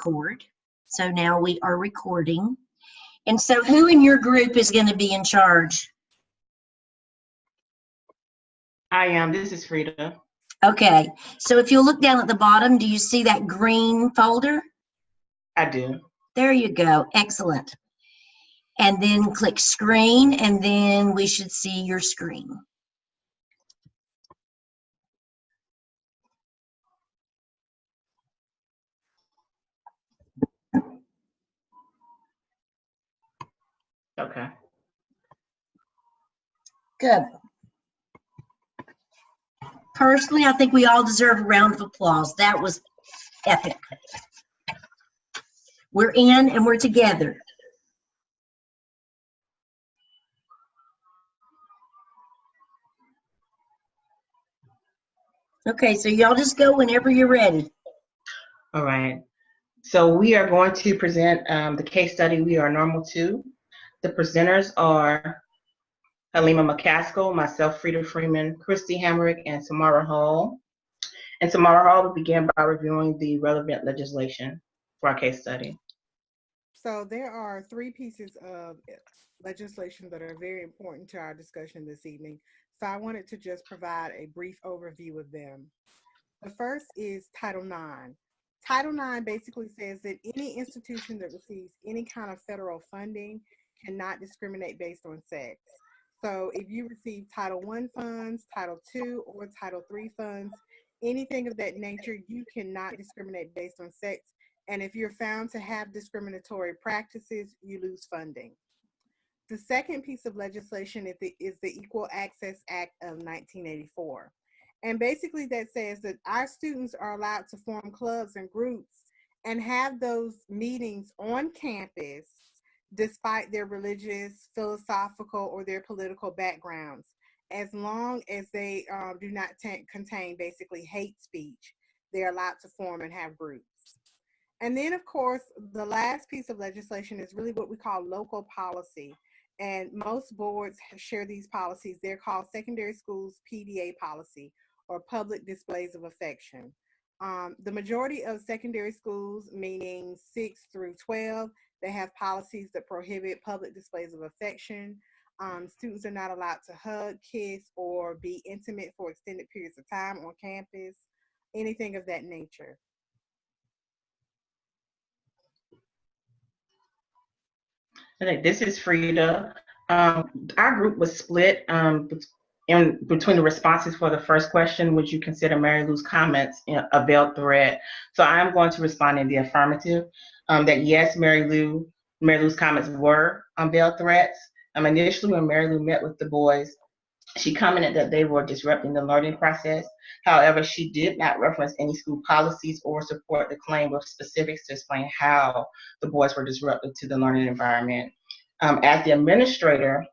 record. So now we are recording. And so who in your group is going to be in charge? I am. This is Frida. Okay. So if you look down at the bottom, do you see that green folder? I do. There you go. Excellent. And then click screen, and then we should see your screen. Okay. Good. Personally, I think we all deserve a round of applause. That was epic. We're in and we're together. Okay, so y'all just go whenever you're ready. All right. So we are going to present the case study, We Are Normal Too. The presenters are Halima McCaskill, myself, Frida Freeman, Christy Hamrick, and Samara Hall. And Samara Hall will begin by reviewing the relevant legislation for our case study. So there are three pieces of legislation that are very important to our discussion this evening. So I wanted to just provide a brief overview of them. The first is Title IX. Title IX basically says that any institution that receives any kind of federal funding cannot discriminate based on sex. So if you receive Title I funds, Title II, or Title III funds, anything of that nature, you cannot discriminate based on sex. And if you're found to have discriminatory practices, you lose funding. The second piece of legislation is the Equal Access Act of 1984. And basically that says that our students are allowed to form clubs and groups and have those meetings on campus despite their religious, philosophical, or their political backgrounds, as long as they do not contain basically hate speech. They're allowed to form and have groups. And then, of course, the last piece of legislation is really what we call local policy. And most boards share these policies. They're called Secondary Schools PDA policy, or Public Displays of Affection. The majority of secondary schools, meaning 6 through 12, they have policies that prohibit public displays of affection. Students are not allowed to hug, kiss, or be intimate for extended periods of time on campus, anything of that nature. Okay, this is Frida. Our group was split in between the responses for the first question. Would you consider Mary Lou's comments a veiled threat? So I'm going to respond in the affirmative, that yes, Mary Lou's comments were veiled threats. Initially, when Mary Lou met with the boys, she commented that they were disrupting the learning process. However, she did not reference any school policies or support the claim with specifics to explain how the boys were disruptive to the learning environment. As the administrator,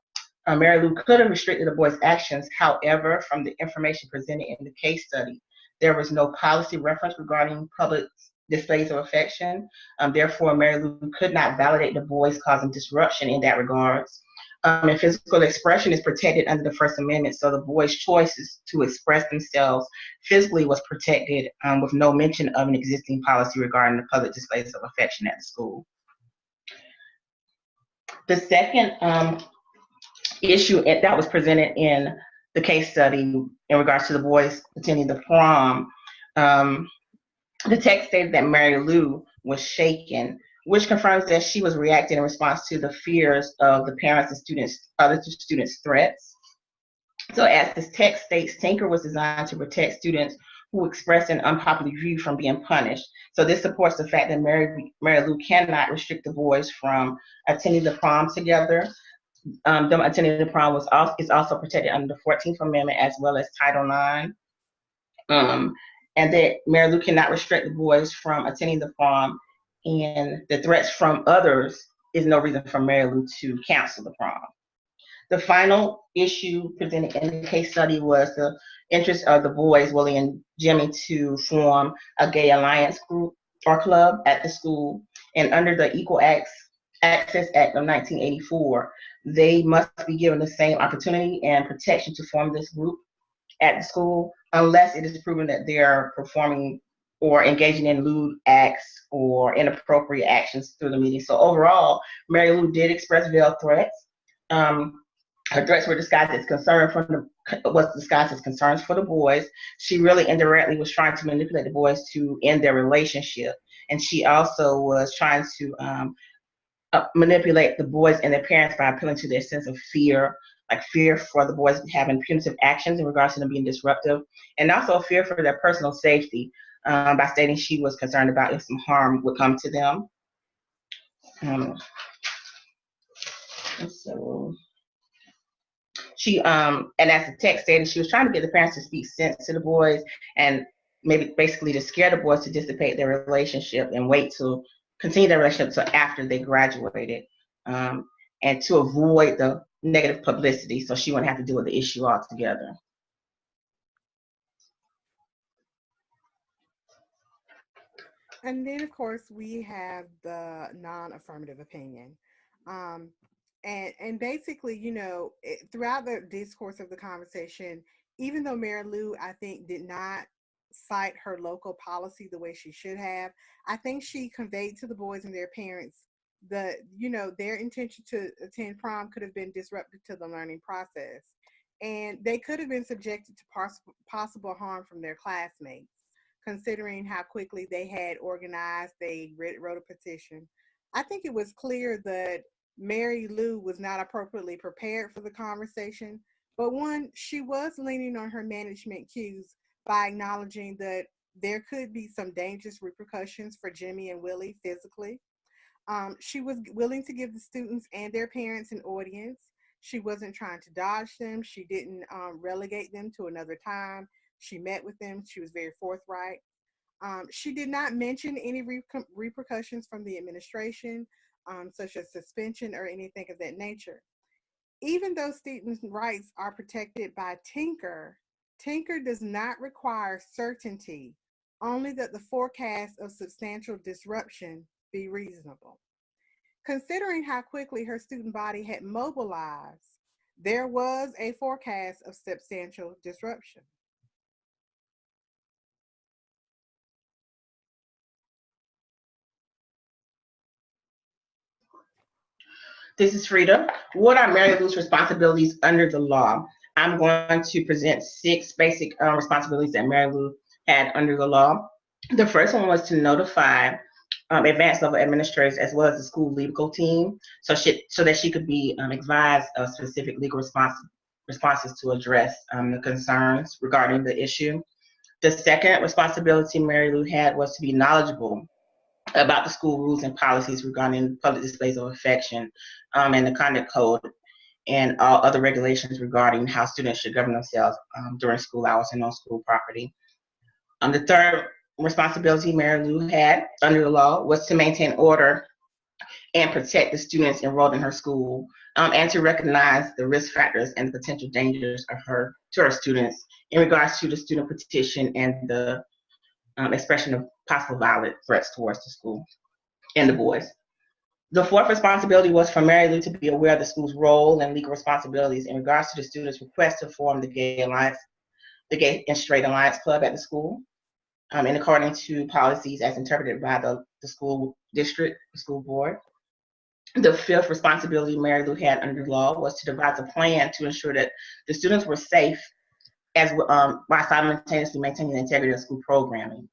Mary Lou could have restricted the boys' actions. However, from the information presented in the case study, there was no policy reference regarding public displays of affection. Therefore, Mary Lou could not validate the boys causing disruption in that regards. And physical expression is protected under the First Amendment, so the boys' choices to express themselves physically was protected, with no mention of an existing policy regarding the public displays of affection at the school. The second issue that was presented in the case study in regards to the boys attending the prom, the text stated that Mary Lou was shaken, which confirms that she was reacting in response to the fears of the parents and students, other students' threats. So as this text states, Tinker was designed to protect students who expressed an unpopular view from being punished. So this supports the fact that Mary Lou cannot restrict the boys from attending the prom together. Them attending the prom is also protected under the 14th Amendment as well as Title IX. And that Mary Lou cannot restrict the boys from attending the prom, and the threats from others is no reason for Mary Lou to cancel the prom. The final issue presented in the case study was the interest of the boys, Willie and Jimmy, to form a gay alliance group or club at the school. And under the Equal Access Act of 1984, they must be given the same opportunity and protection to form this group at the school, unless it is proven that they are performing or engaging in lewd acts or inappropriate actions through the meeting. So overall, Mary Lou did express veiled threats. Her threats were disguised as disguised as concerns for the boys. She really indirectly was trying to manipulate the boys to end their relationship, and she also was trying to manipulate the boys and their parents by appealing to their sense of fear, like fear for the boys having punitive actions in regards to them being disruptive, and also fear for their personal safety, by stating she was concerned about if some harm would come to them. So she and as the text stated, she was trying to get the parents to speak sense to the boys and maybe basically to scare the boys to dissipate their relationship and wait to continue their relationship until after they graduated, and to avoid the negative publicity so she wouldn't have to deal with the issue altogether. And then, of course, we have the non-affirmative opinion. And basically, throughout the discourse of the conversation, even though Mary Lou, I think, did not cite her local policy the way she should have, I think she conveyed to the boys and their parents their intention to attend prom could have been disruptive to the learning process. And they could have been subjected to possible harm from their classmates, considering how quickly they had organized. They wrote a petition. I think it was clear that Mary Lou was not appropriately prepared for the conversation, but one, she was leaning on her management cues by acknowledging that there could be some dangerous repercussions for Jimmy and Willie physically. She was willing to give the students and their parents an audience. She wasn't trying to dodge them. She didn't relegate them to another time. She met with them. She was very forthright. She did not mention any repercussions from the administration, such as suspension or anything of that nature. Even though students' rights are protected by Tinker, Tinker does not require certainty, only that the forecast of substantial disruption be reasonable. Considering how quickly her student body had mobilized, there was a forecast of substantial disruption. This is Frida. What are Mary Lou's responsibilities under the law? I'm going to present 6 basic responsibilities that Mary Lou had under the law. The first one was to notify advanced level administrators as well as the school legal team, so that she could be advised of specific legal responses to address the concerns regarding the issue. The second responsibility Mary Lou had was to be knowledgeable about the school rules and policies regarding public displays of affection, and the conduct code and all other regulations regarding how students should govern themselves during school hours and on school property. The third responsibility Mary Lou had under the law was to maintain order and protect the students enrolled in her school, and to recognize the risk factors and the potential dangers to her students in regards to the student petition and the expression of possible violent threats towards the school and the boys. The fourth responsibility was for Mary Lou to be aware of the school's role and legal responsibilities in regards to the students' request to form the Gay and Straight Alliance Club at the school, in accordance to policies as interpreted by the school district, the school board. The fifth responsibility Mary Lou had under the law was to devise a plan to ensure that the students were safe by simultaneously maintaining the integrity of school programming.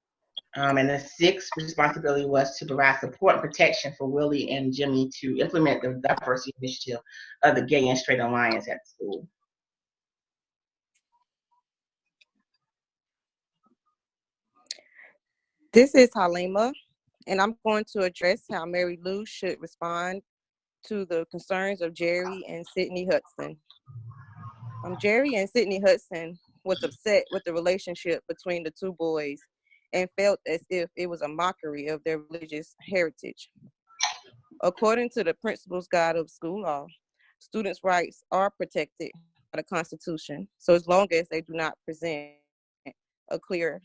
And the sixth responsibility was to provide support and protection for Willie and Jimmy to implement the diversity initiative of the Gay and Straight Alliance at the school. This is Halima, and I'm going to address how Mary Lou should respond to the concerns of Jerry and Sydney Hudson. Jerry and Sydney Hudson was upset with the relationship between the two boys and felt as if it was a mockery of their religious heritage. According to the Principal's Guide of School Law, students' rights are protected by the Constitution, so as long as they do not present a clear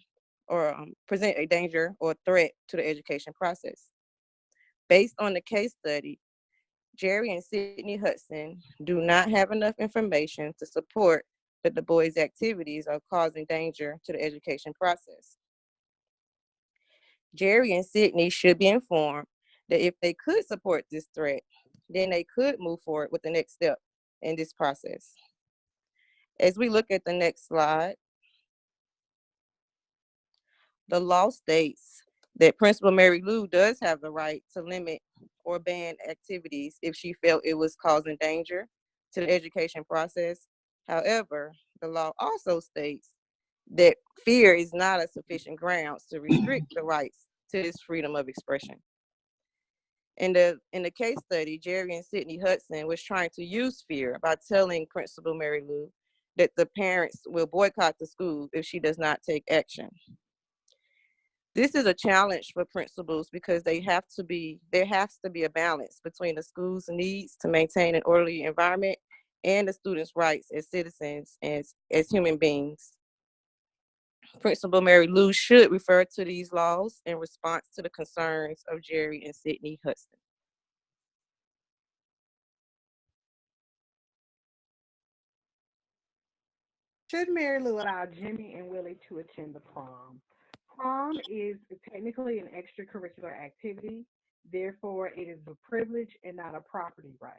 or present a danger or threat to the education process. Based on the case study, Jerry and Sydney Hudson do not have enough information to support that the boys' activities are causing danger to the education process. Jerry and Sydney should be informed that if they could support this threat, then they could move forward with the next step in this process. As we look at the next slide, the law states that Principal Mary Lou does have the right to limit or ban activities if she felt it was causing danger to the education process. However, the law also states that fear is not a sufficient grounds to restrict the rights to this freedom of expression. In the case study, Jerry and Sydney Hudson was trying to use fear by telling Principal Mary Lou that the parents will boycott the school if she does not take action. This is a challenge for principals because there has to be a balance between the school's needs to maintain an orderly environment and the students' rights as citizens and as human beings. Principal Mary Lou should refer to these laws in response to the concerns of Jerry and Sydney Hudson. Should Mary Lou allow Jimmy and Willie to attend the prom? Prom is technically an extracurricular activity. Therefore, it is a privilege and not a property right,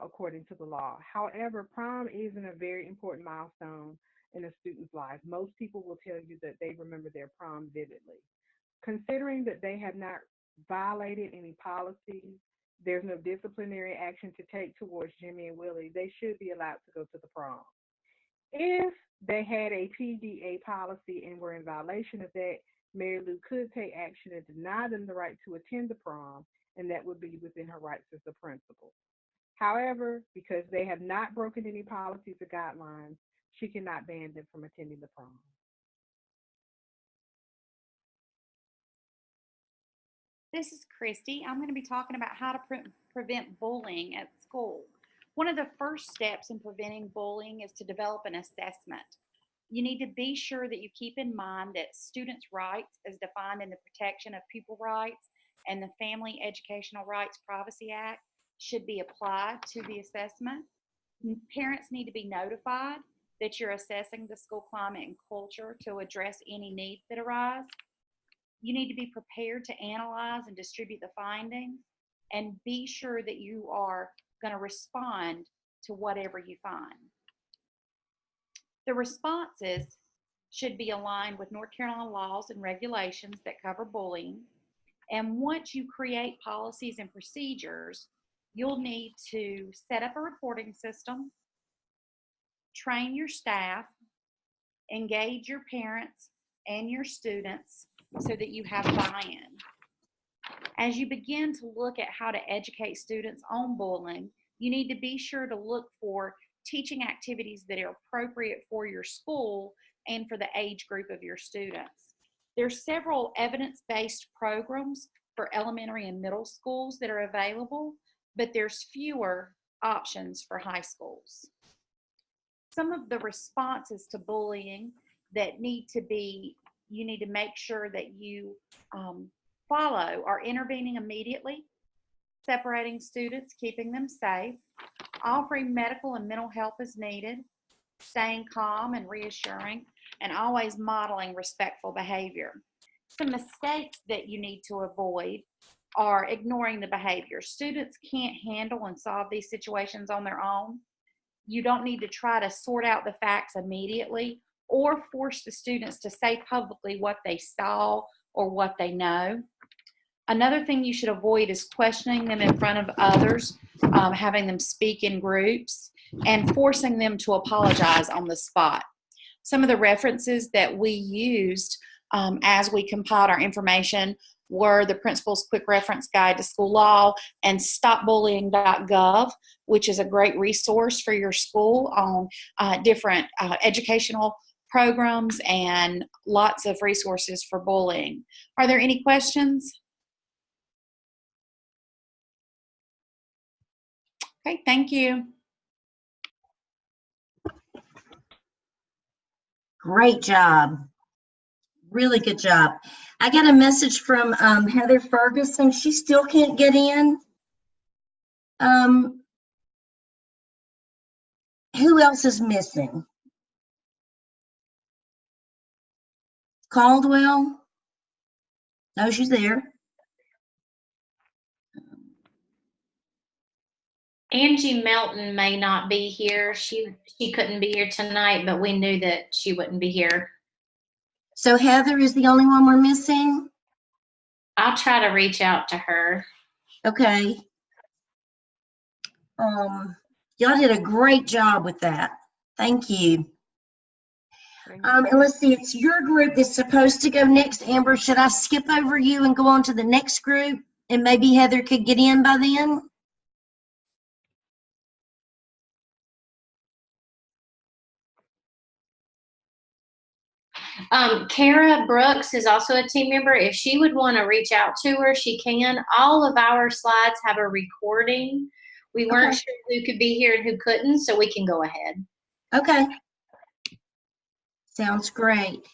according to the law. However, prom isn't a very important milestone in a student's life. Most people will tell you that they remember their prom vividly. Considering that they have not violated any policies, there's no disciplinary action to take towards Jimmy and Willie, they should be allowed to go to the prom. If they had a PDA policy and were in violation of that, Mary Lou could take action and deny them the right to attend the prom, and that would be within her rights as the principal. However, because they have not broken any policies or guidelines, she cannot ban them from attending the prom. This is Christy. I'm going to be talking about how to prevent bullying at school. One of the first steps in preventing bullying is to develop an assessment. You need to be sure that you keep in mind that students' rights, as defined in the Protection of Pupil Rights and the Family Educational Rights Privacy Act, should be applied to the assessment. Parents need to be notified that you're assessing the school climate and culture to address any needs that arise. You need to be prepared to analyze and distribute the findings, and be sure that you are going to respond to whatever you find. The responses should be aligned with North Carolina laws and regulations that cover bullying. And once you create policies and procedures, you'll need to set up a reporting system, train your staff, engage your parents and your students so that you have buy-in. As you begin to look at how to educate students on bullying, you need to be sure to look for teaching activities that are appropriate for your school and for the age group of your students. There's several evidence-based programs for elementary and middle schools that are available, but there's fewer options for high schools. Some of the responses to bullying that you need to make sure that you follow are intervening immediately, separating students, keeping them safe, offering medical and mental help as needed, staying calm and reassuring, and always modeling respectful behavior. Some mistakes that you need to avoid are ignoring the behavior. Students can't handle and solve these situations on their own. You don't need to try to sort out the facts immediately or force the students to say publicly what they saw or what they know. Another thing you should avoid is questioning them in front of others, having them speak in groups, and forcing them to apologize on the spot. Some of the references that we used as we compiled our information were the Principal's Quick Reference Guide to School Law and stopbullying.gov, which is a great resource for your school on different educational programs and lots of resources for bullying. Are there any questions? Okay, thank you. Great job. Really good job. I got a message from Heather Ferguson. She still can't get in. Who else is missing? Caldwell? No, she's there. Angie Melton may not be here. She couldn't be here tonight, but we knew that she wouldn't be here. So Heather is the only one we're missing? I'll try to reach out to her. Okay. Y'all did a great job with that. Thank you. And let's see, it's your group that's supposed to go next. Amber, should I skip over you and go on to the next group? And maybe Heather could get in by then? Kara Brooks is also a team member. If she would want to reach out to her, she can. All of our slides have a recording. We weren't sure who could be here and who couldn't, so we can go ahead. Okay. Sounds great.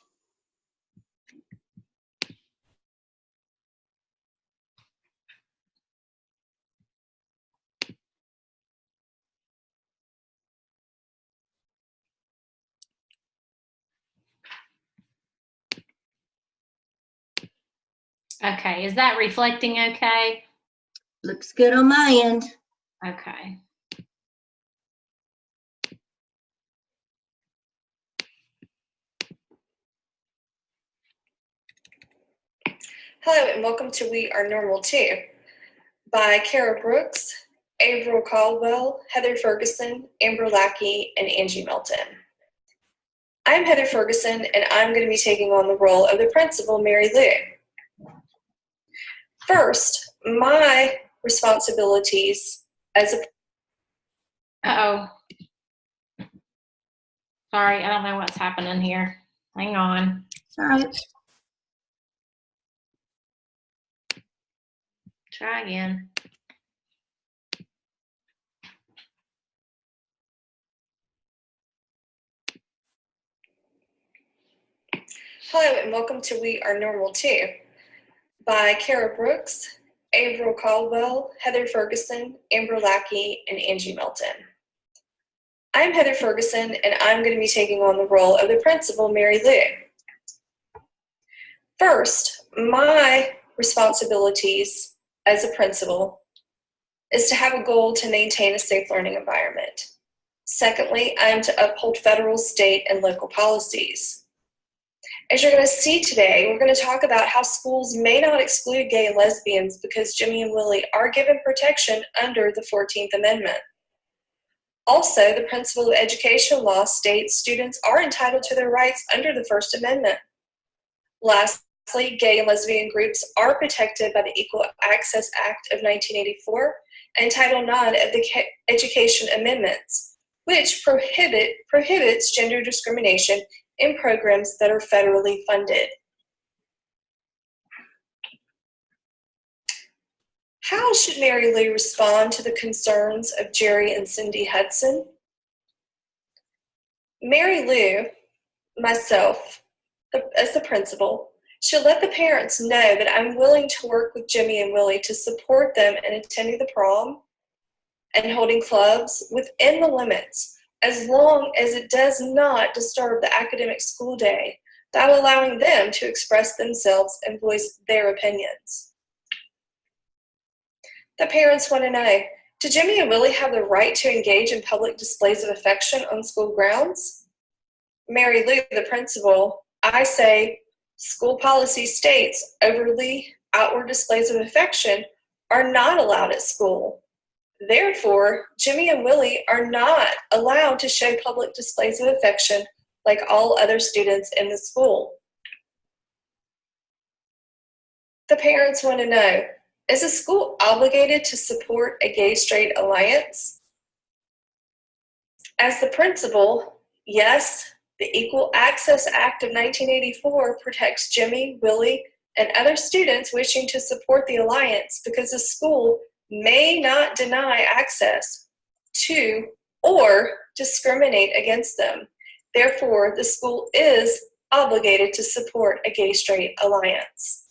Okay, is that reflecting okay? Looks good on my end. Okay. Hello and welcome to We Are Normal Too by Kara Brooks, Avril Caldwell, Heather Ferguson, Amber Lackey, and Angie Melton. I'm Heather Ferguson and I'm going to be taking on the role of the principal, Mary Lou. First, my responsibilities as a Uh-oh. Sorry, I don't know what's happening here. Hang on. All right. Try again. Hello and welcome to We Are Normal Too by Kara Brooks, Avril Caldwell, Heather Ferguson, Amber Lackey, and Angie Melton. I'm Heather Ferguson and I'm going to be taking on the role of the principal, Mary Lou. First, my responsibilities as a principal is to have a goal to maintain a safe learning environment. Secondly, I am to uphold federal, state, and local policies. As you're going to see today, we're going to talk about how schools may not exclude gay and lesbians because Jimmy and Willie are given protection under the 14th Amendment. Also, the Principle of Education law states students are entitled to their rights under the First Amendment. Lastly, gay and lesbian groups are protected by the Equal Access Act of 1984 and Title IX of the Education Amendments, which prohibits gender discrimination in programs that are federally funded. How should Mary Lou respond to the concerns of Jerry and Cindy Hudson? Mary Lou, myself, as the principal, should let the parents know that I'm willing to work with Jimmy and Willie to support them in attending the prom and holding clubs within the limits, as long as it does not disturb the academic school day, while allowing them to express themselves and voice their opinions. The parents want to know, do Jimmy and Willie have the right to engage in public displays of affection on school grounds? Mary Lou, the principal, I say school policy states overly outward displays of affection are not allowed at school. Therefore, Jimmy and Willie are not allowed to show public displays of affection like all other students in the school. The parents want to know, is the school obligated to support a gay-straight alliance? As the principal, yes, the Equal Access Act of 1984 protects Jimmy, Willie, and other students wishing to support the alliance because the school may not deny access to or discriminate against them. Therefore, the school is obligated to support a gay-straight alliance.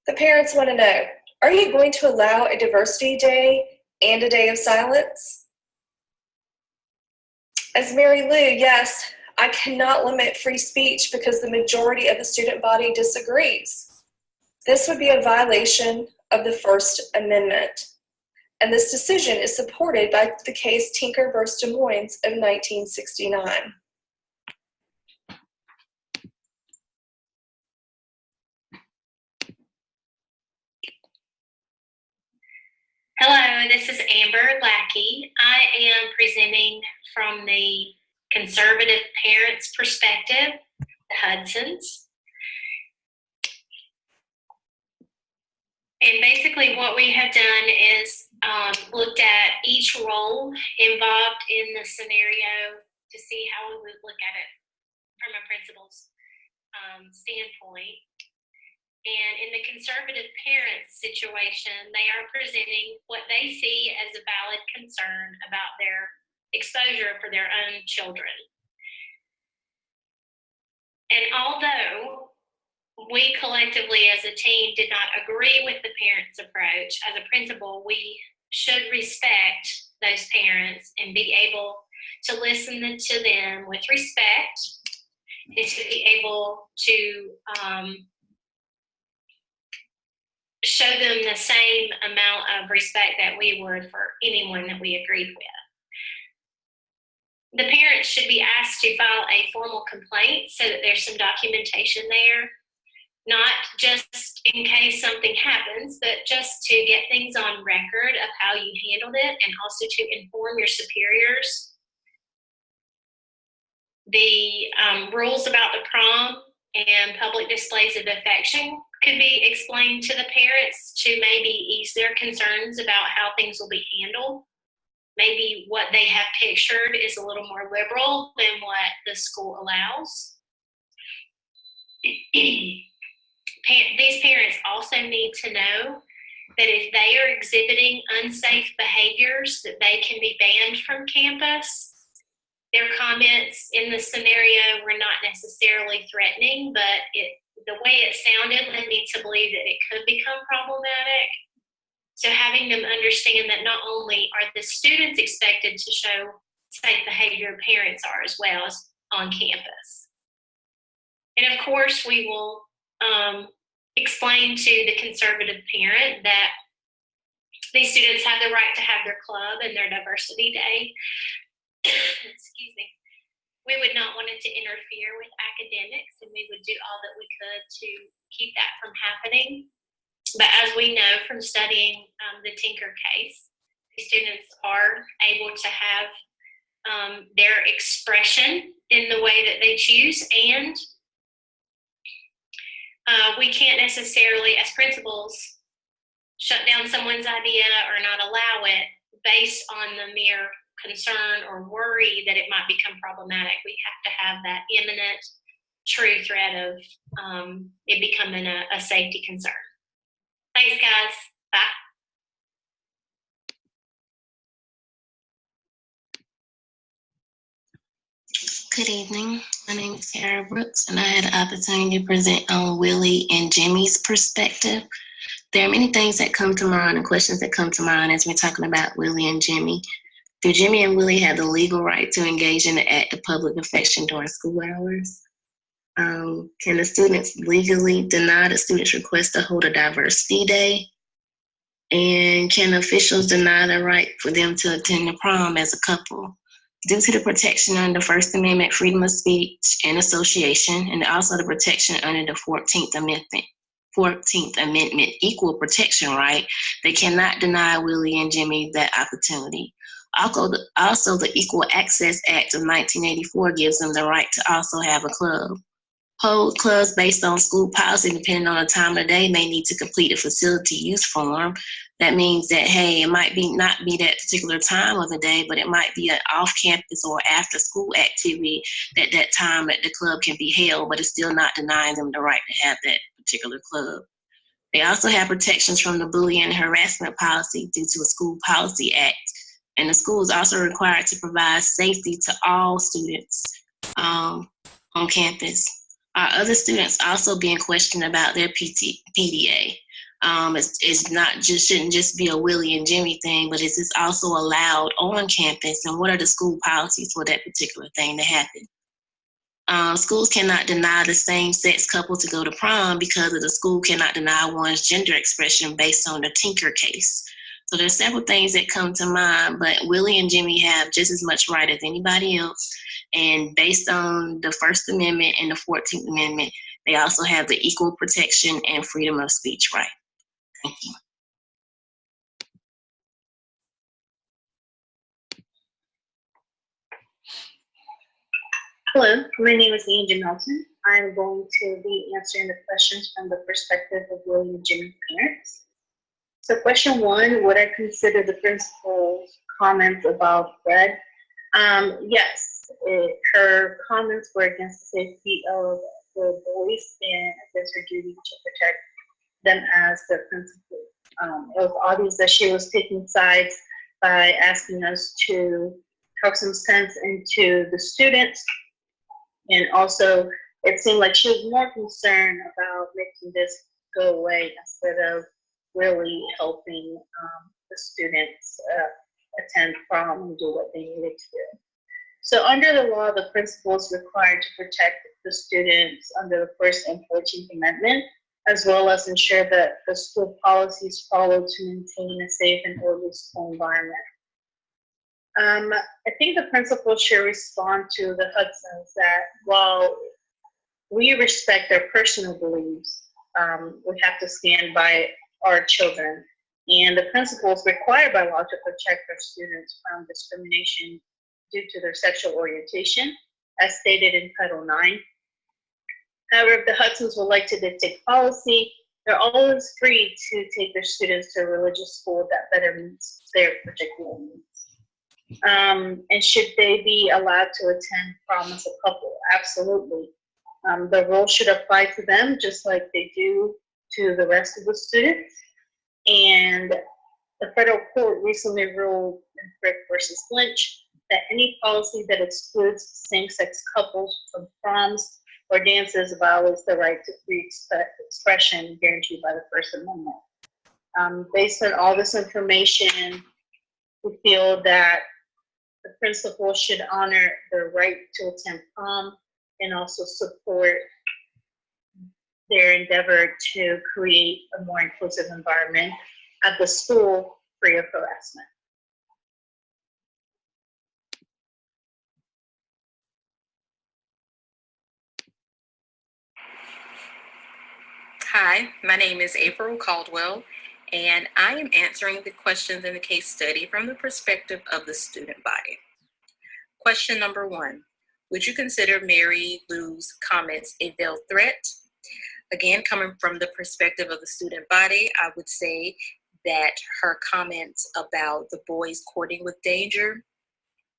The parents want to know, are you going to allow a diversity day and a day of silence? As Mary Lou, yes, I cannot limit free speech because the majority of the student body disagrees. This would be a violation of the First Amendment. And this decision is supported by the case Tinker v. Des Moines of 1969. Hello, this is Amber Lackey. I am presenting from the conservative parents' perspective, the Hudsons. And basically what we have done is looked at each role involved in the scenario to see how we would look at it from a principal's standpoint. And in the conservative parents situation, they are presenting what they see as a valid concern about their exposure for their own children. And although we collectively as a team did not agree with the parents' approach, as a principal, we should respect those parents and be able to listen to them with respect and to be able to show them the same amount of respect that we would for anyone that we agreed with. The parents should be asked to file a formal complaint so that there's some documentation there, not just in case something happens, but just to get things on record of how you handled it and also to inform your superiors. The rules about the prom and public displays of affection could be explained to the parents to maybe ease their concerns about how things will be handled. Maybe what they have pictured is a little more liberal than what the school allows. These parents also need to know that if they are exhibiting unsafe behaviors, that they can be banned from campus. Their comments in the scenario were not necessarily threatening, but the way it sounded led me to believe that it could become problematic. So having them understand that not only are the students expected to show safe behavior, parents are as well as on campus. And of course, we will explain to the conservative parent that these students have the right to have their club and their diversity day. Excuse me. We would not want it to interfere with academics, and we would do all that we could to keep that from happening. But as we know from studying the Tinker case, the students are able to have their expression in the way that they choose, and we can't necessarily, as principals, shut down someone's idea or not allow it based on the mere concern or worry that it might become problematic. We have to have that imminent, true threat of it becoming a safety concern. Thanks, guys. Bye. Good evening. My name is Sarah Brooks, and I had the opportunity to present on Willie and Jimmy's perspective. There are many things that come to mind and questions that come to mind as we're talking about Willie and Jimmy. Do Jimmy and Willie have the legal right to engage in the act of public affection during school hours? Can the students legally deny the student's request to hold a diversity day? And can officials deny the right for them to attend the prom as a couple? Due to the protection under the First Amendment, freedom of speech and association, and also the protection under the 14th Amendment equal protection right, they cannot deny Willie and Jimmy that opportunity. Also, the Equal Access Act of 1984 gives them the right to also have a club. Hold clubs based on school policy, depending on the time of the day, may need to complete a facility use form. That means that, hey, it might not be that particular time of the day, but it might be an off-campus or after-school activity that time that the club can be held, but it's still not denying them the right to have that particular club. They also have protections from the bullying and harassment policy due to a school policy act. And the school is also required to provide safety to all students on campus. Are other students also being questioned about their PDA? It's not just, shouldn't just be a Willie and Jimmy thing, but is this also allowed on campus? And what are the school policies for that particular thing to happen? Schools cannot deny the same-sex couple to go to prom because the school cannot deny one's gender expression based on the Tinker case. So there's several things that come to mind, but Willie and Jimmy have just as much right as anybody else. And based on the First Amendment and the 14th Amendment, they also have the equal protection and freedom of speech right. Thank you. Hello, my name is Angie Melton. I'm going to be answering the questions from the perspective of Willie and Jimmy's parents. So question one, would I consider the principal's comments about Fred? Yes, her comments were against the safety of the boys and against her duty to protect them as the principal. It was obvious that she was taking sides by asking us to talk some sense into the students. And also, it seemed like she was more concerned about making this go away instead of really helping the students attend prom and do what they needed to do. So under the law, the principal is required to protect the students under the First and 14th Amendment, as well as ensure that the school policies follow to maintain a safe and orderly school environment. I think the principal should respond to the Hudsons that while we respect their personal beliefs, we have to stand by our children. And the principal is required by law to protect their students from discrimination due to their sexual orientation, as stated in Title IX. However, if the Hudsons would like to dictate policy, they're always free to take their students to a religious school that better meets their particular needs. And should they be allowed to attend prom as a couple? Absolutely. The rule should apply to them just like they do to the rest of the students. And the federal court recently ruled in Frick versus Lynch that any policy that excludes same-sex couples from proms or dances violates the right to free expression guaranteed by the First Amendment. Based on all this information, we feel that the principal should honor their right to attend prom and also support their endeavor to create a more inclusive environment at the school free of harassment. Hi, my name is April Caldwell, and I am answering the questions in the case study from the perspective of the student body. Question number one, would you consider Mary Lou's comments a veiled threat? Again, coming from the perspective of the student body, I would say that her comments about the boys courting with danger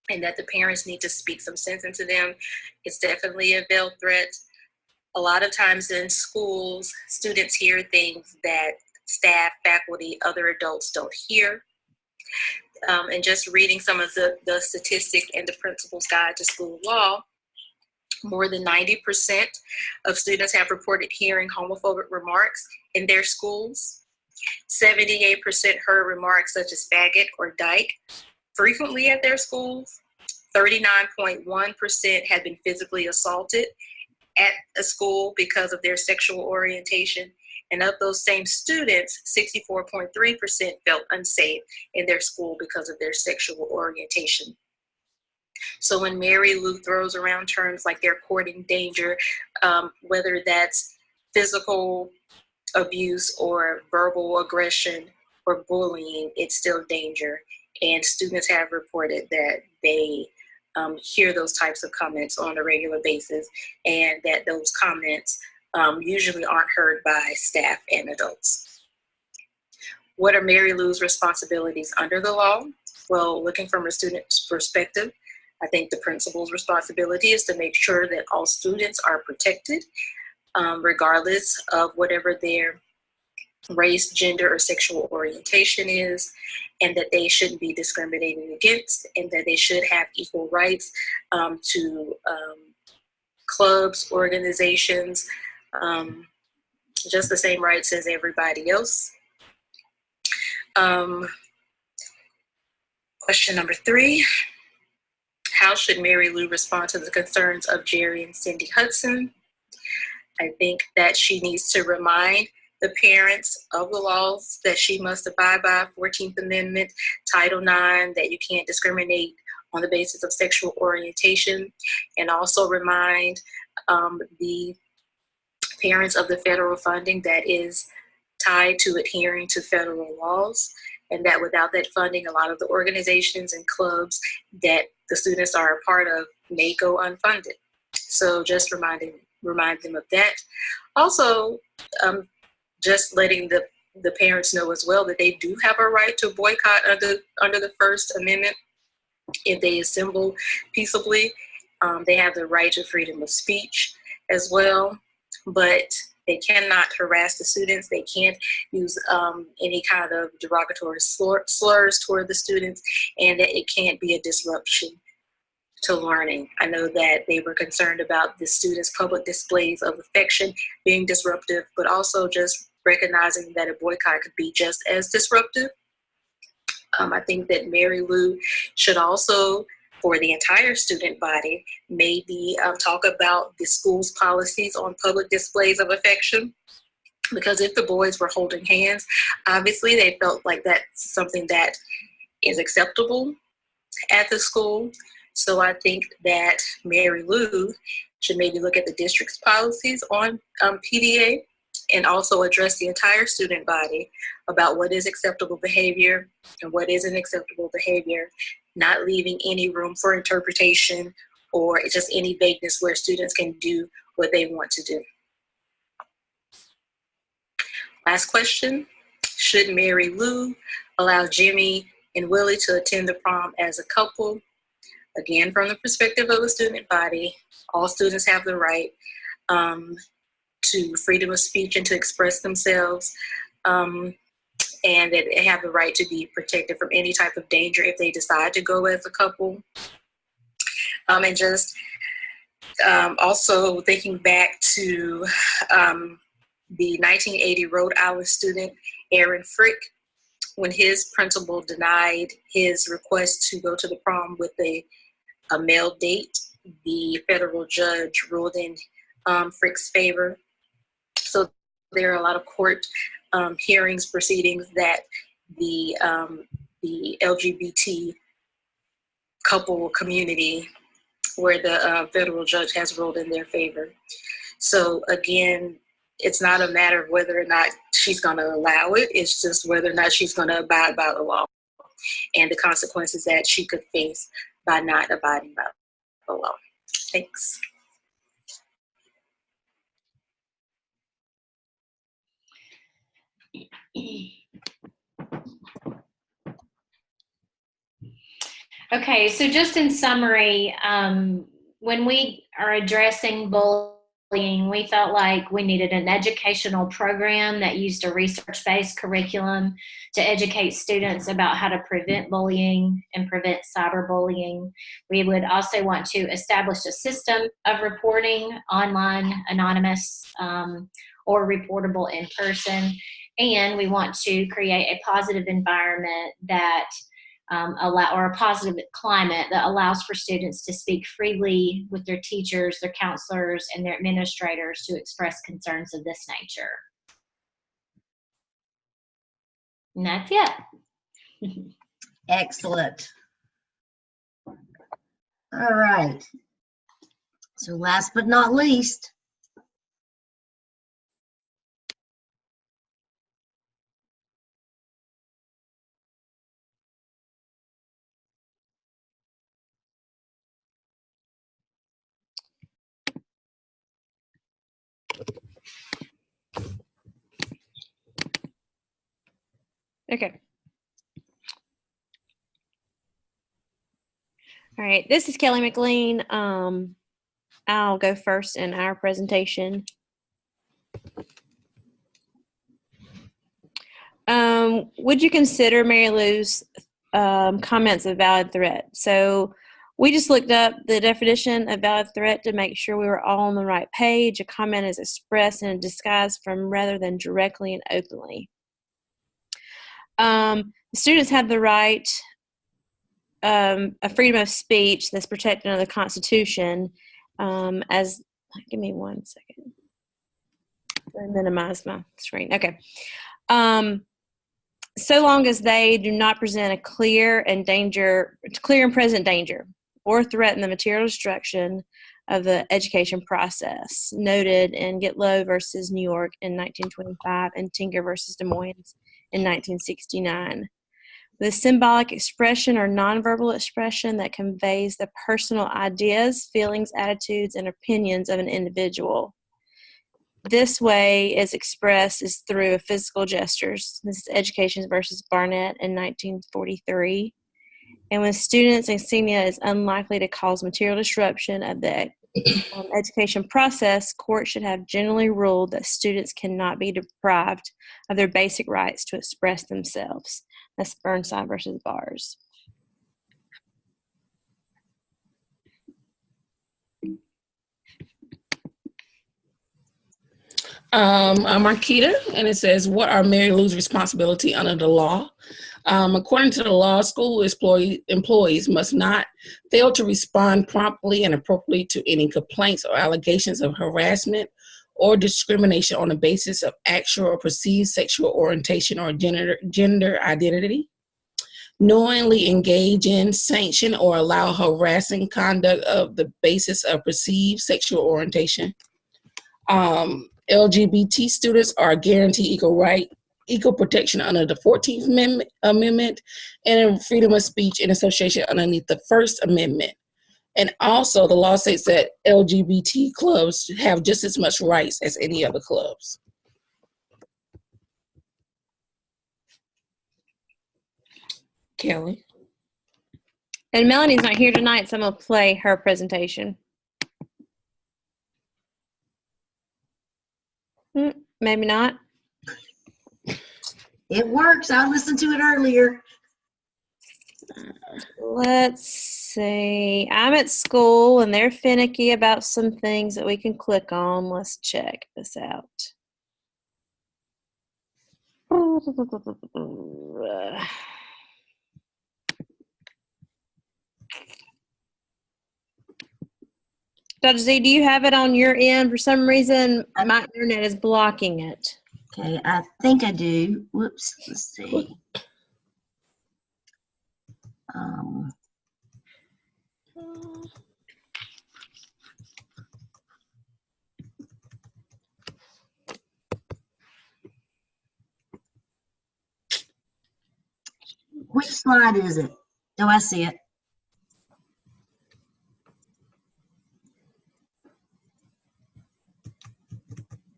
and that the parents need to speak some sense into them is definitely a veiled threat. A lot of times in schools, students hear things that staff, faculty, other adults don't hear. And just reading some of the statistics in the Principal's Guide to School Law, more than 90% of students have reported hearing homophobic remarks in their schools. 78% heard remarks such as faggot or dyke frequently at their schools. 39.1% had been physically assaulted at a school because of their sexual orientation. And of those same students, 64.3% felt unsafe in their school because of their sexual orientation. So when Mary Lou throws around terms like they're courting danger, whether that's physical abuse or verbal aggression or bullying, it's still danger. And students have reported that they hear those types of comments on a regular basis, and that those comments usually aren't heard by staff and adults. What are Mary Lou's responsibilities under the law? Well, looking from a student's perspective, I think the principal's responsibility is to make sure that all students are protected, regardless of whatever their race, gender, or sexual orientation is, and that they shouldn't be discriminated against, and that they should have equal rights to clubs, organizations, just the same rights as everybody else. Question number 3. How should Mary Lou respond to the concerns of Jerry and Cindy Hudson? I think that she needs to remind the parents of the laws that she must abide by, 14th Amendment, Title IX, that you can't discriminate on the basis of sexual orientation, and also remind the parents of the federal funding that is tied to adhering to federal laws, and that without that funding, a lot of the organizations and clubs that the students are a part of may go unfunded. So just remind them of that. Also, just letting the parents know as well that they do have a right to boycott under the First Amendment. If they assemble peaceably, they have the right to freedom of speech as well, but they cannot harass the students. They can't use any kind of derogatory slurs toward the students, and that it can't be a disruption to learning. I know that they were concerned about the students' public displays of affection being disruptive, but also just recognizing that a boycott could be just as disruptive. I think that Mary Lou should also, for the entire student body, maybe talk about the school's policies on public displays of affection. Because if the boys were holding hands, obviously they felt like that's something that is acceptable at the school. So I think that Mary Lou should maybe look at the district's policies on PDA, and also address the entire student body about what is acceptable behavior and what isn't acceptable behavior, not leaving any room for interpretation or just any vagueness where students can do what they want to do. Last question, should Mary Lou allow Jimmy and Willie to attend the prom as a couple? Again, from the perspective of the student body, all students have the right to freedom of speech and to express themselves, and that they have the right to be protected from any type of danger if they decide to go as a couple. And just also thinking back to the 1980 Rhode Island student, Aaron Frick, when his principal denied his request to go to the prom with a male date, the federal judge ruled in Frick's favor. So there are a lot of court hearings, proceedings that the LGBT couple community, where the federal judge has ruled in their favor. So again, it's not a matter of whether or not she's going to allow it. It's just whether or not she's going to abide by the law and the consequences that she could face by not abiding by the law. Thanks. Okay, so just in summary, when we are addressing bullying, we felt like we needed an educational program that used a research-based curriculum to educate students about how to prevent bullying and prevent cyberbullying. We would also want to establish a system of reporting, online, anonymous, or reportable in person. And we want to create a positive environment that or a positive climate that allows for students to speak freely with their teachers, their counselors, and their administrators to express concerns of this nature. And that's it. Excellent. All right. So last but not least, okay. All right, this is Kelly McLean. I'll go first in our presentation. Would you consider Mary Lou's comments a valid threat? So we just looked up the definition of valid threat to make sure we were all on the right page. A comment is expressed in a disguise from rather than directly and openly. Students have the right a freedom of speech that's protected under the Constitution. Give me 1 second. I minimize my screen. Okay. So long as they do not present a clear and present danger or threaten the material destruction of the education process, noted in Gitlow versus New York in 1925 and Tinker versus Des Moines in 1969. The symbolic expression or nonverbal expression that conveys the personal ideas, feelings, attitudes, and opinions of an individual. This way is expressed is through physical gestures. This is Education versus Barnett in 1943. And when students' insignia is unlikely to cause material disruption of the education process, courts should have generally ruled that students cannot be deprived of their basic rights to express themselves. That's Burnside versus Bars. I'm Marquita, and it says, what are Mary Lou's responsibility under the law? According to the law, school employees must not fail to respond promptly and appropriately to any complaints or allegations of harassment or discrimination on the basis of actual or perceived sexual orientation or gender identity. Knowingly engage in, sanction, or allow harassing conduct of the basis of perceived sexual orientation. LGBT students are guaranteed equal protection under the 14th Amendment and freedom of speech and association underneath the First Amendment. And also the law states that LGBT clubs have just as much rights as any other clubs. Kelly. And Melanie's not here tonight, so I'm going to play her presentation. Maybe not. It works. I listened to it earlier. Let's see. I'm at school and they're finicky about some things that we can click on. Let's check this out. Dr. Z, do you have it on your end? For some reason, my internet is blocking it. Okay, I think I do. Whoops, let's see. Which slide is it? Oh, I see it.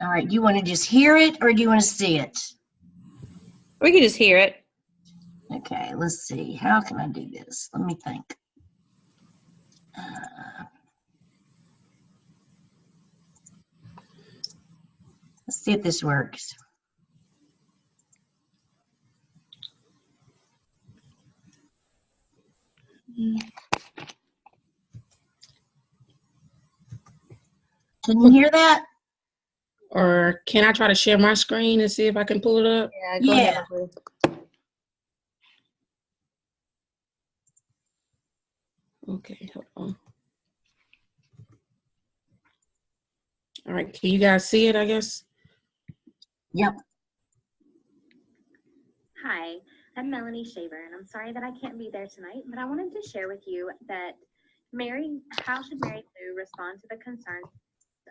All right, do you want to just hear it or do you want to see it? We can just hear it. Okay, let's see. How can I do this? Let me think. Let's see if this works. Can you hear that? Or can I try to share my screen and see if I can pull it up? Yeah, go ahead. Okay, hold on. All right, can you guys see it, I guess? Yep. Hi, I'm Melanie Shaver, and I'm sorry that I can't be there tonight, but I wanted to share with you that how should Mary Lou respond to the concerns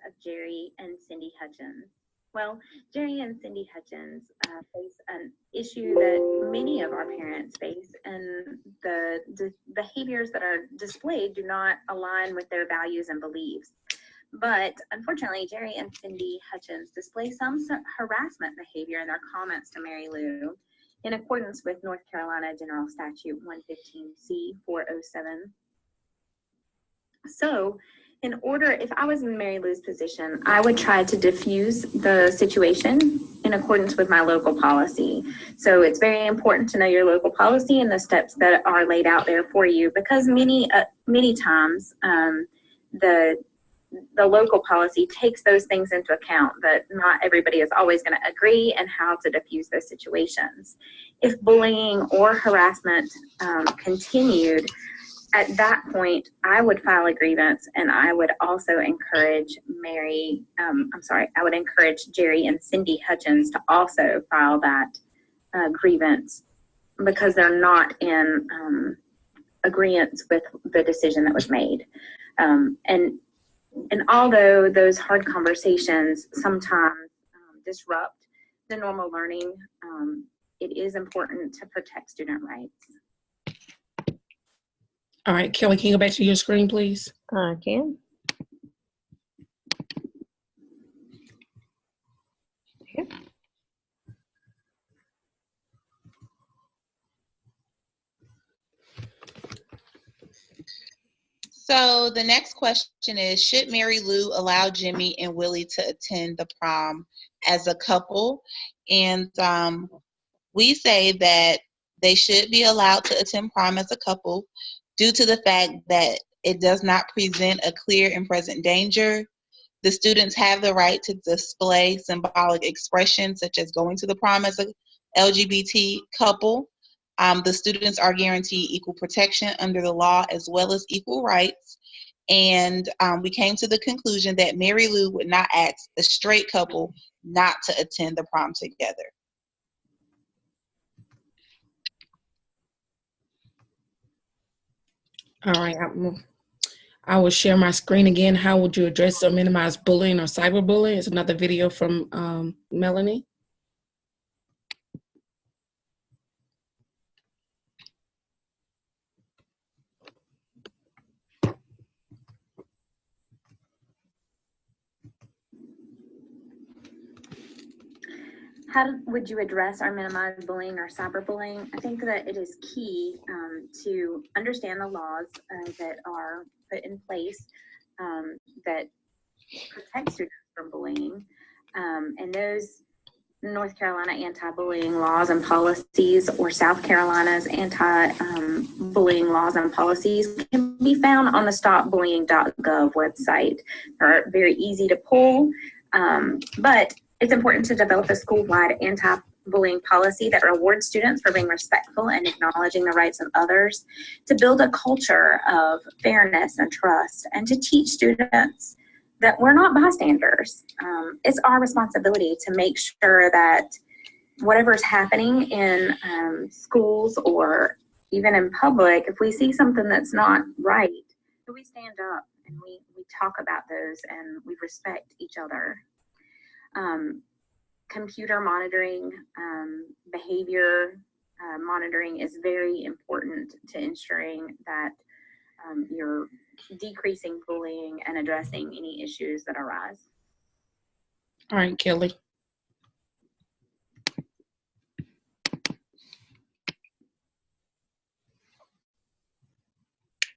of Jerry and Cindy Hutchins? Well, Jerry and Cindy Hutchins face an issue that many of our parents face, and the behaviors that are displayed do not align with their values and beliefs. But unfortunately, Jerry and Cindy Hutchins display some harassment behavior in their comments to Mary Lou in accordance with North Carolina General Statute 115C 407. So, if I was in Mary Lou's position, I would try to diffuse the situation in accordance with my local policy. So it's very important to know your local policy and the steps that are laid out there for you, because many times the the local policy takes those things into account, that not everybody is always going to agree, and how to diffuse those situations. If bullying or harassment continued, at that point, I would file a grievance, and I would also encourage I would encourage Jerry and Cindy Hutchins to also file that grievance, because they're not in agreement with the decision that was made. And although those hard conversations sometimes disrupt the normal learning, it is important to protect student rights. All right, Kelly, can you go back to your screen, please? I can. Here. So the next question is, should Mary Lou allow Jimmy and Willie to attend the prom as a couple? And we say that they should be allowed to attend prom as a couple due to the fact that it does not present a clear and present danger. The students have the right to display symbolic expressions such as going to the prom as a LGBT couple. The students are guaranteed equal protection under the law as well as equal rights. And we came to the conclusion that Mary Lou would not ask a straight couple not to attend the prom together. All right, I will share my screen again. How would you address or minimize bullying or cyberbullying? It's another video from Melanie. How would you address or minimize bullying or cyberbullying? I think that it is key to understand the laws that are put in place that protect students from bullying. And those North Carolina anti-bullying laws and policies, or South Carolina's anti-bullying laws and policies, can be found on the stopbullying.gov website. They're very easy to pull, but it's important to develop a school-wide anti-bullying policy that rewards students for being respectful and acknowledging the rights of others, to build a culture of fairness and trust, and to teach students that we're not bystanders. It's our responsibility to make sure that whatever's happening in schools or even in public, if we see something that's not right, that we stand up and we talk about those and we respect each other. Computer monitoring, behavior monitoring is very important to ensuring that you're decreasing bullying and addressing any issues that arise. All right, Kelly.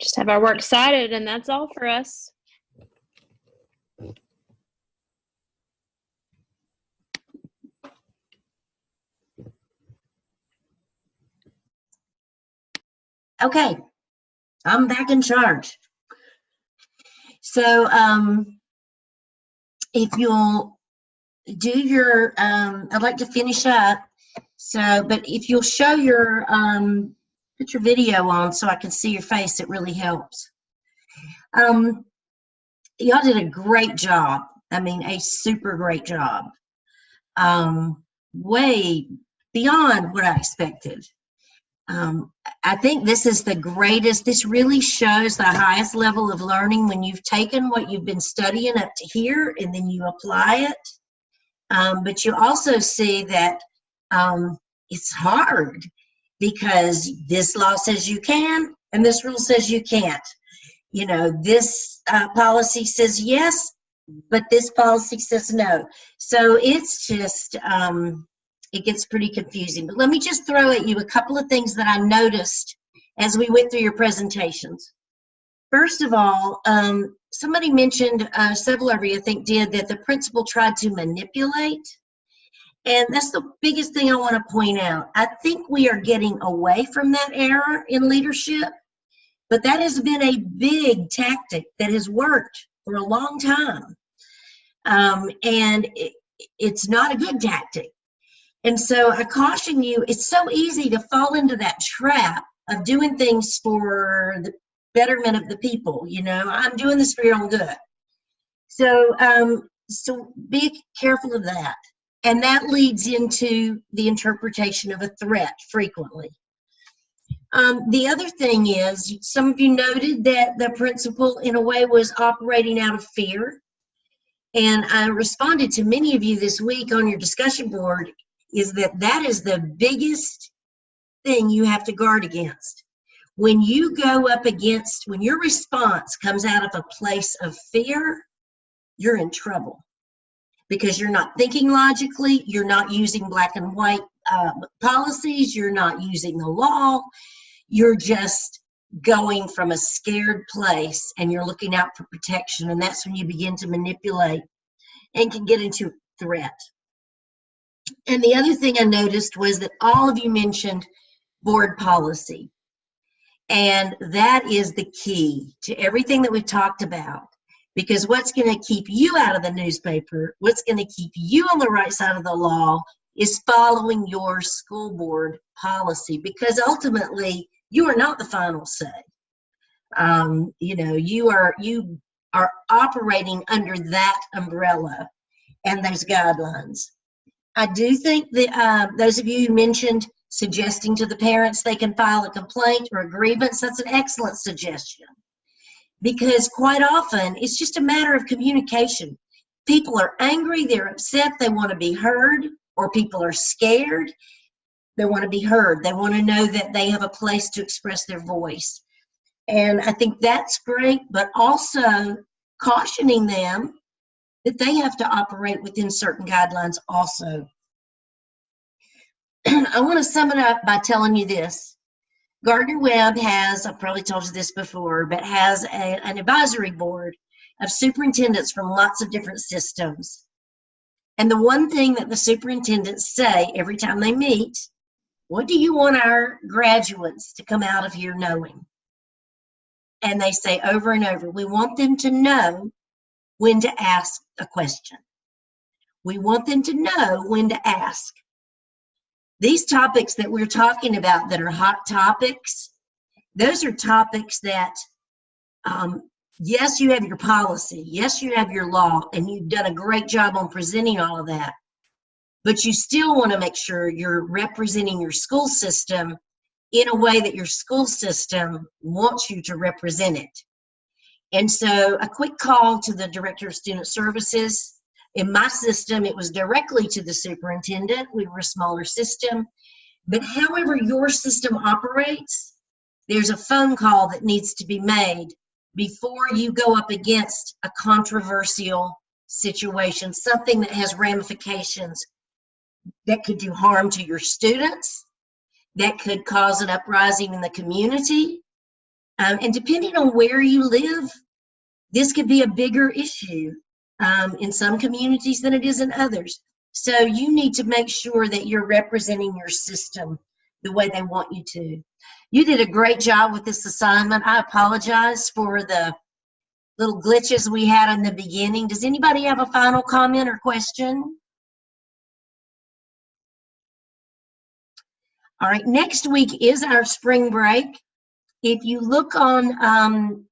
Just have our work cited, and that's all for us. Okay, I'm back in charge. So if you'll do your, I'd like to finish up. So, but if you'll show your, put your video on so I can see your face, it really helps. Y'all did a great job. I mean, a super great job. Way beyond what I expected. I think this is the greatest. This really shows the highest level of learning when you've taken what you've been studying up to here and then you apply it. But you also see that it's hard because this law says you can and this rule says you can't. You know, this policy says yes, but this policy says no. So it's just, it gets pretty confusing. But let me just throw at you a couple of things that I noticed as we went through your presentations. First of all, somebody mentioned, several of you I think did, that the principal tried to manipulate. And that's the biggest thing I want to point out. I think we are getting away from that era in leadership, but that has been a big tactic that has worked for a long time. And it's not a good tactic. And so I caution you, it's so easy to fall into that trap of doing things for the betterment of the people. You know, I'm doing this for your own good. So, so be careful of that. And that leads into the interpretation of a threat frequently. The other thing is, some of you noted that the principal in a way was operating out of fear. And I responded to many of you this week on your discussion board, is that is the biggest thing you have to guard against. When you go up against, when your response comes out of a place of fear, you're in trouble. Because you're not thinking logically, you're not using black and white policies, you're not using the law, you're just going from a scared place and you're looking out for protection, and that's when you begin to manipulate and can get into threat. And the other thing I noticed was that all of you mentioned board policy, and that is the key to everything that we've talked about. Because what's going to keep you out of the newspaper, what's going to keep you on the right side of the law, is following your school board policy. Because ultimately, you are not the final say. You know, you are operating under that umbrella and those guidelines. I do think that those of you who mentioned suggesting to the parents they can file a complaint or a grievance, that's an excellent suggestion. Because quite often, it's just a matter of communication. People are angry, they're upset, they want to be heard, or people are scared, they want to be heard. They want to know that they have a place to express their voice. And I think that's great, but also cautioning them that they have to operate within certain guidelines also. I want to sum it up by telling you this. Gardner-Webb has, I've probably told you this before, but has an advisory board of superintendents from lots of different systems. And the one thing that the superintendents say every time they meet, what do you want our graduates to come out of here knowing? And they say over and over, we want them to know when to ask a question. We want them to know when to ask. These topics that we're talking about that are hot topics, those are topics that, yes, you have your policy, yes, you have your law, and you've done a great job on presenting all of that, but you still want to make sure you're representing your school system in a way that your school system wants you to represent it. And so a quick call to the Director of Student Services. In my system, it was directly to the superintendent. We were a smaller system. But however your system operates, there's a phone call that needs to be made before you go up against a controversial situation, something that has ramifications that could do harm to your students, that could cause an uprising in the community. And depending on where you live, this could be a bigger issue in some communities than it is in others. So you need to make sure that you're representing your system the way they want you to. You did a great job with this assignment. I apologize for the little glitches we had in the beginning. Does anybody have a final comment or question? All right, next week is our spring break. If you look on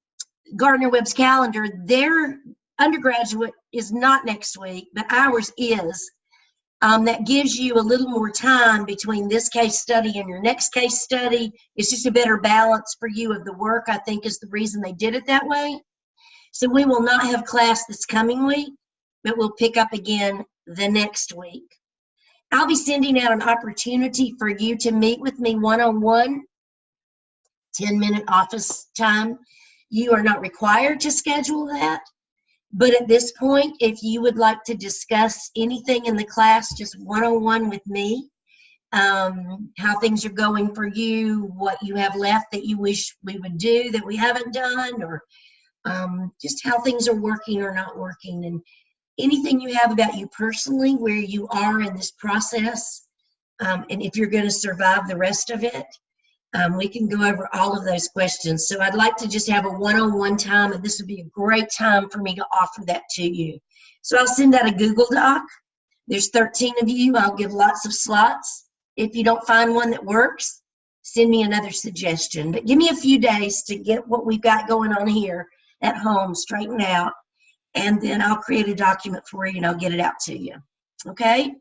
Gardner-Webb's calendar, their undergraduate is not next week, but ours is. That gives you a little more time between this case study and your next case study. It's just a better balance for you of the work, I think, is the reason they did it that way. So we will not have class this coming week, but we'll pick up again the next week. I'll be sending out an opportunity for you to meet with me one-on-one, 10-minute office time. You are not required to schedule that. But at this point, if you would like to discuss anything in the class, just one-on-one with me, how things are going for you, what you have left that you wish we would do that we haven't done, or just how things are working or not working, and anything you have about you personally, where you are in this process, and if you're going to survive the rest of it. we can go over all of those questions. So I'd like to just have a one-on-one time, and this would be a great time for me to offer that to you. So I'll send out a Google Doc. There's 13 of you. I'll give lots of slots. If you don't find one that works, send me another suggestion. But give me a few days to get what we've got going on here at home straightened out, and then I'll create a document for you and I'll get it out to you. Okay?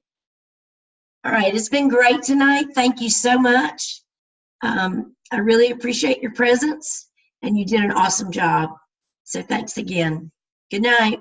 All right, it's been great tonight. Thank you so much. I really appreciate your presence, and you did an awesome job. So thanks again. Good night.